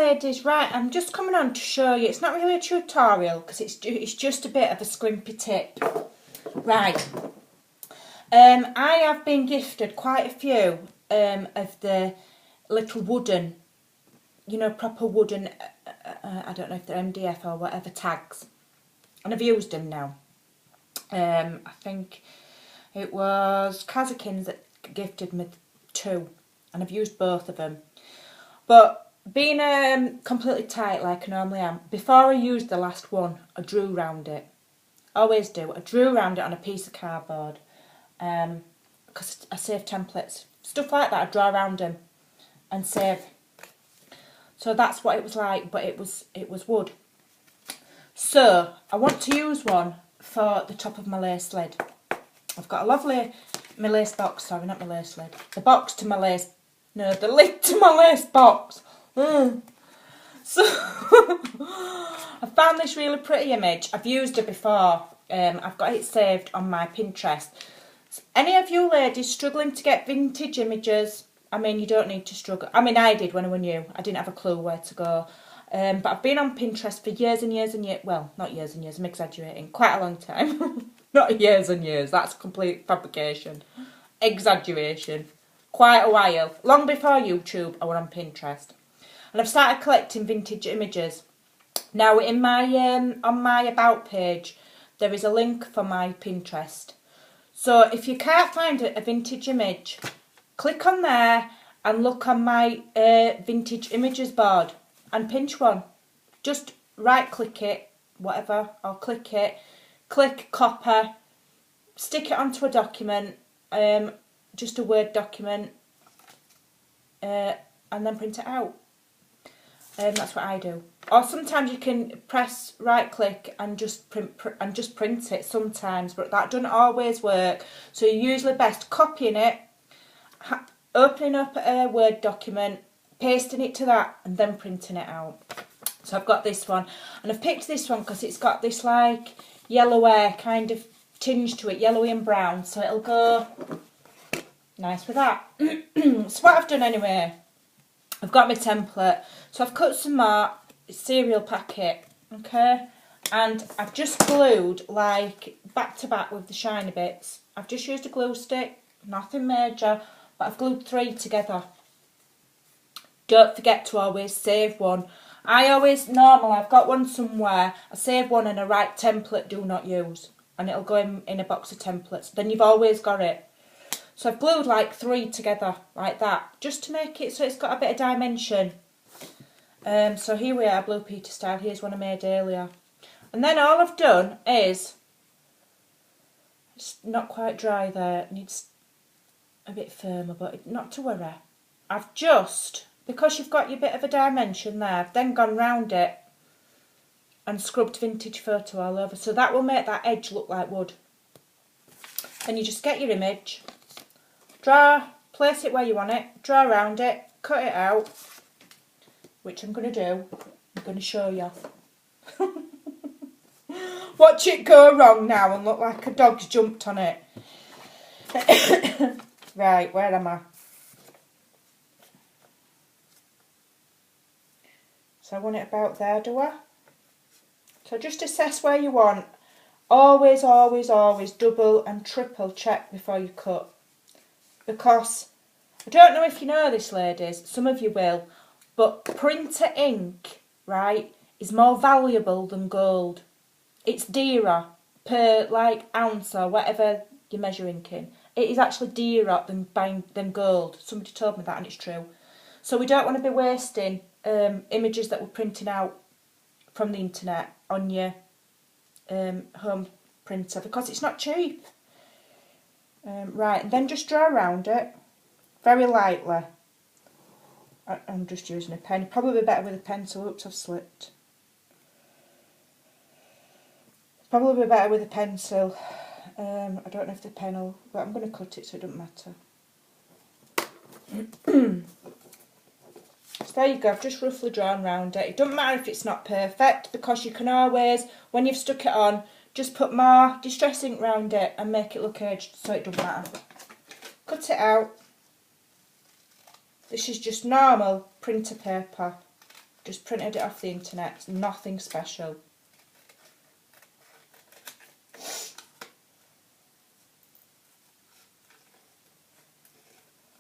ladies, right, I'm just coming on to show you. It's not really a tutorial because it's just a bit of a scrimpy tip. Right. I have been gifted quite a few of the little wooden, you know, proper wooden, I don't know if they're MDF or whatever tags. And I've used them now. I think it was Kazakins that gifted me 2. And I've used both of them. But being completely tight like I normally am, before I used the last one, I drew round it. Always do. I drew round it on a piece of cardboard. Because I save templates. Stuff like that, I draw around them and save. So that's what it was like, but it was wood. So I want to use one for the top of my lace lid. I've got a lovely, my lace box, sorry, not my lace lid. The box to my lace, no, the lid to my lace box. So I found this really pretty image. I've used it before. I've got it saved on my Pinterest. Any of you ladies struggling to get vintage images, I mean, you don't need to struggle. I mean, I did when I was new. I didn't have a clue where to go. But I've been on Pinterest for years and years and years. Well, not years and years, I'm exaggerating. Quite a long time. Not years and years, that's complete fabrication. Exaggeration. Quite a while. Long before YouTube, I went on Pinterest. And I've started collecting vintage images. Now, in my on my About page, there is a link for my Pinterest. So if you can't find a vintage image, click on there and look on my vintage images board and pinch one. Just right click it, whatever, or click it, click copy, stick it onto a document, just a Word document, and then print it out. That's what I do. Or sometimes you can press right click and just print it sometimes, but that doesn't always work. So you're usually best copying it, opening up a Word document, pasting it to that, and then printing it out. So I've got this one, and I've picked this one because it's got this like yellowy kind of tinge to it, yellowy and brown, so it'll go nice with that. So what I've done anyway, I've got my template, so I've cut some more cereal packet, okay, and I've just glued like back to back with the shiny bits. I've just used a glue stick, nothing major, but I've glued 3 together. Don't forget to always save one. I've got one somewhere, I save one and I write template do not use, and it'll go in a box of templates. Then you've always got it. So I've glued like 3 together like that, just to make it so it's got a bit of dimension. So here we are, Blue Peter style. Here's one I made earlier. And then all I've done is, it's not quite dry there, it needs a bit firmer, but not to worry. I've just, because you've got your bit of a dimension there, I've then gone round it and scrubbed vintage photo all over. So that will make that edge look like wood. Then you just get your image, place it where you want it, draw around it, cut it out, which I'm going to do. I'm going to show you. Watch it go wrong now and look like a dog's jumped on it. Right, where am I? So I want it about there, do I? So just assess where you want. Always, always, always double and triple check before you cut. Because, I don't know if you know this, ladies, some of you will, but printer ink, right, is more valuable than gold. It's dearer per, like, ounce or whatever you measure ink in. It is actually dearer than gold. Somebody told me that and it's true. So we don't want to be wasting images that we're printing out from the internet on your home printer because it's not cheap. Right, and then just draw around it very lightly. I'm just using a pen. Probably better with a pencil. Oops, I've slipped. Probably better with a pencil. I don't know if the pen will, but I'm going to cut it so it doesn't matter. So there you go, I've just roughly drawn around it. It doesn't matter if it's not perfect because you can always, when you've stuck it on, just put more distress ink round it and make it look edged so it doesn't matter. Cut it out. This is just normal printer paper. Just printed it off the internet. It's nothing special.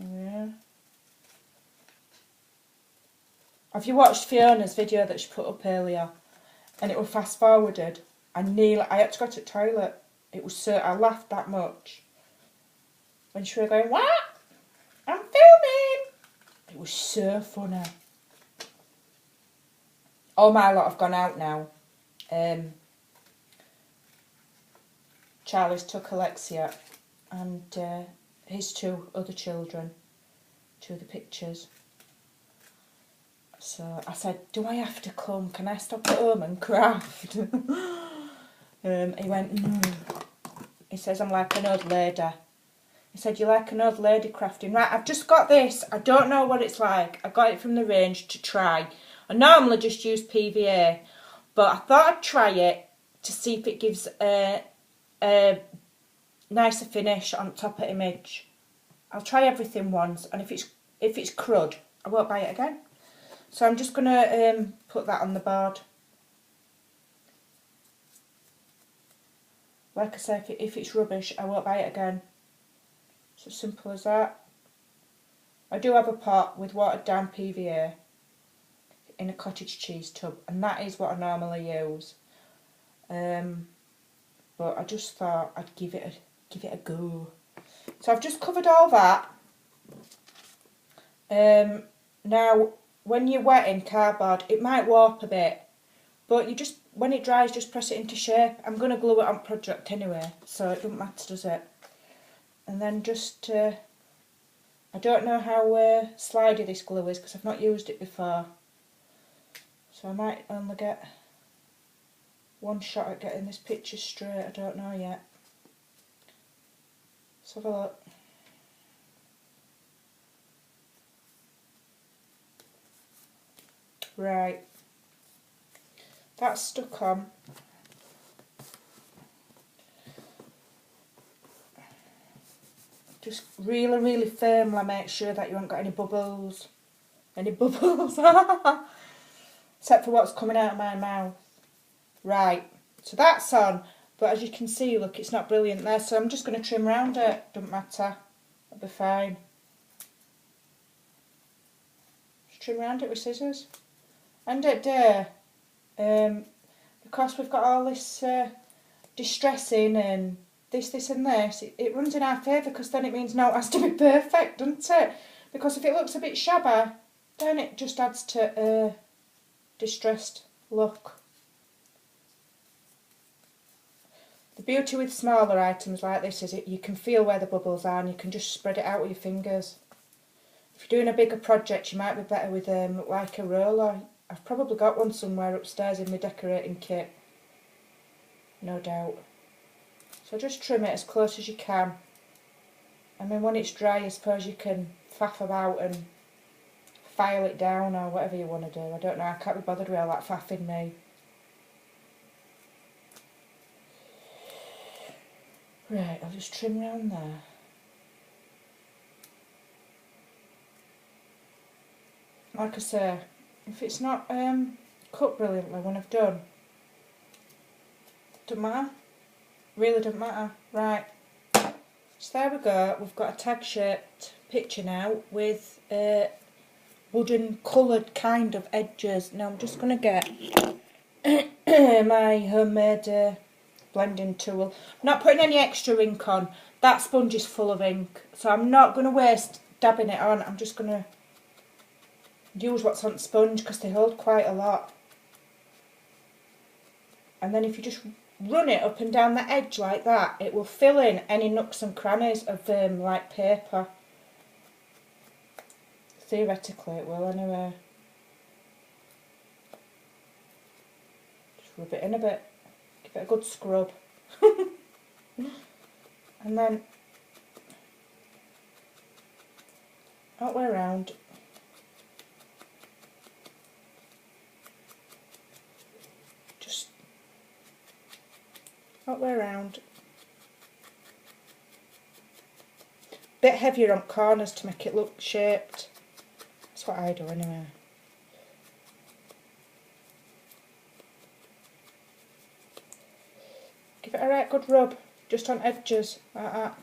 Yeah. Have you watched Fiona's video that she put up earlier? And it was fast forwarded. I had to go to the toilet. It was so, I laughed that much. When she was going, what? I'm filming. It was so funny. All my lot have gone out now. Charlie's took Alexia and his 2 other children to the pictures. So I said, do I have to come? Can I stop at home and craft? He went, no. He says, I'm like an old lady. He said, you're like an old lady crafting. Right, I've just got this. I don't know what it's like. I got it from the range to try. I normally just use PVA, but I thought I'd try it to see if it gives a nicer finish on top of image. I'll try everything once, and if it's crud, I won't buy it again. So I'm just going to put that on the board. Like I say, if it's rubbish, I won't buy it again. It's as simple as that. I do have a pot with watered down PVA in a cottage cheese tub, and that is what I normally use. But I just thought I'd give it a go. So I've just covered all that. Now, when you're wetting cardboard, it might warp a bit, but you just, when it dries, just press it into shape. I'm going to glue it on project anyway, so it doesn't matter, does it? And then just, I don't know how slidey this glue is because I've not used it before. So I might only get one shot at getting this picture straight, I don't know yet. Let's have a look. Right, that's stuck on. Just really, really firmly make sure that you haven't got any bubbles. Any bubbles. Except for what's coming out of my mouth. Right, so that's on. But as you can see, look, it's not brilliant there. So I'm just going to trim around it. Doesn't matter. It'll be fine. Just trim around it with scissors. And at day, because we've got all this distressing and this and this, it runs in our favour, because then it means now it has to be perfect, doesn't it? Because if it looks a bit shabby, then it just adds to distressed look. The beauty with smaller items like this is you can feel where the bubbles are and you can just spread it out with your fingers. If you're doing a bigger project, you might be better with like a roller. I've probably got one somewhere upstairs in my decorating kit, no doubt. So just trim it as close as you can. And then when it's dry, I suppose you can faff about and file it down or whatever you want to do. I don't know, I can't be bothered with all that faffing me. Right, I'll just trim around there. Like I say, if it's not cut brilliantly when I've done, doesn't matter. Really doesn't matter. Right, so there we go. We've got a tag shaped picture now with wooden coloured kind of edges. Now I'm just going to get my homemade blending tool. I'm not putting any extra ink on. That sponge is full of ink, so I'm not going to waste dabbing it on. I'm just going to use what's on the sponge because they hold quite a lot. And then if you just run it up and down the edge like that, it will fill in any nooks and crannies of like paper. Theoretically it will anyway. Just rub it in a bit, give it a good scrub. And then all the way around. Just all the way around. Bit heavier on corners to make it look shaped. That's what I do anyway. Give it a right good rub, just on edges, like that.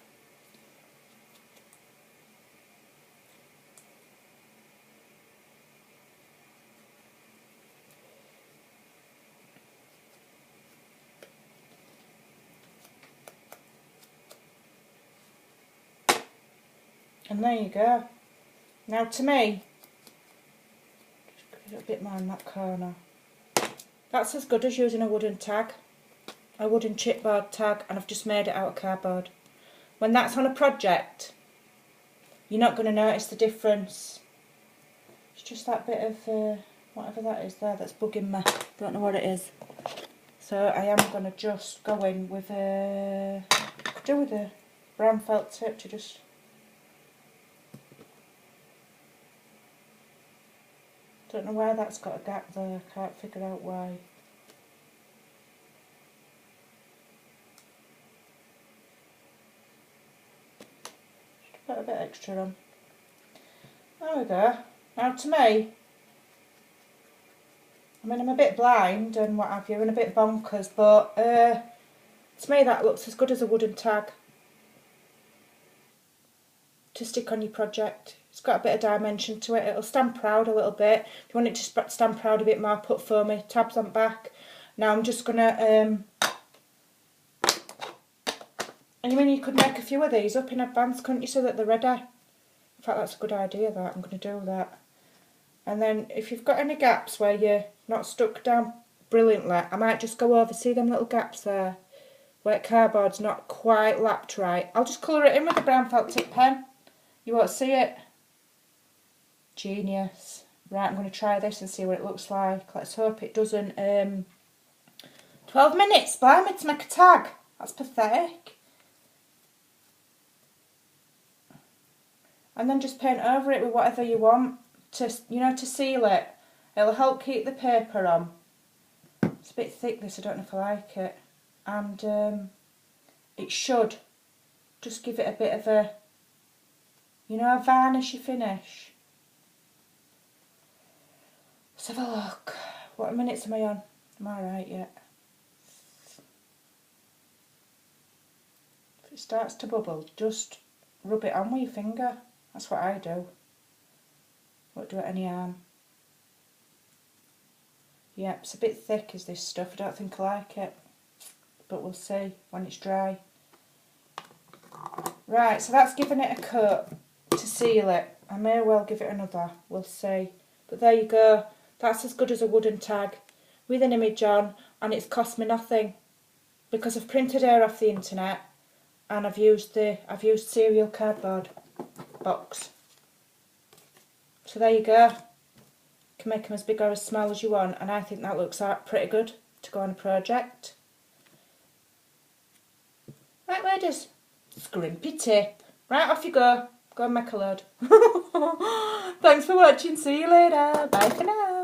And there you go. Now to me, just give it a bit more in that corner. That's as good as using a wooden tag, a wooden chipboard tag, and I've just made it out of cardboard. When that's on a project, you're not going to notice the difference. It's just that bit of whatever that is there that's bugging me. Don't know what it is. So I am going to just go in with a, could do with a brown felt tip to just. Don't know why that's got a gap there, I can't figure out why. Just put a bit extra on. There we go. Now to me, I mean I'm a bit blind and what have you and a bit bonkers, but to me that looks as good as a wooden tag to stick on your project. It's got a bit of dimension to it. It'll stand proud a little bit. If you want it to stand proud a bit more, put foamy tabs on back. Now I'm just going to, and you mean you could make a few of these up in advance, couldn't you, so that they're ready? In fact, that's a good idea, that. I'm going to do that. And then if you've got any gaps where you're not stuck down brilliantly, I might just go over, see them little gaps there, where cardboard's not quite lapped right. I'll just colour it in with a brown felt tip pen. You won't see it. Genius. Right, I'm going to try this and see what it looks like. Let's hope it doesn't. 12 minutes, blimey, to make a tag. That's pathetic. And then just paint over it with whatever you want to, you know, to seal it. It'll help keep the paper on. It's a bit thick, this. I don't know if I like it. And it should just give it a bit of a, you know, a varnishy finish. Let's have a look. What minutes am I on? Am I right yet? If it starts to bubble, just rub it on with your finger. That's what I do. Won't do it any harm. Yeah, it's a bit thick is this stuff. I don't think I like it. But we'll see when it's dry. Right, so that's given it a coat to seal it. I may well give it another. We'll see. But there you go. That's as good as a wooden tag with an image on, and it's cost me nothing because I've printed air off the internet and I've used cereal cardboard box. So there you go. You can make them as big or as small as you want, and I think that looks pretty good to go on a project. Right, ladies, Scrimpy tip. Right, off you go. Go and make a load. Thanks for watching. See you later. Bye for now.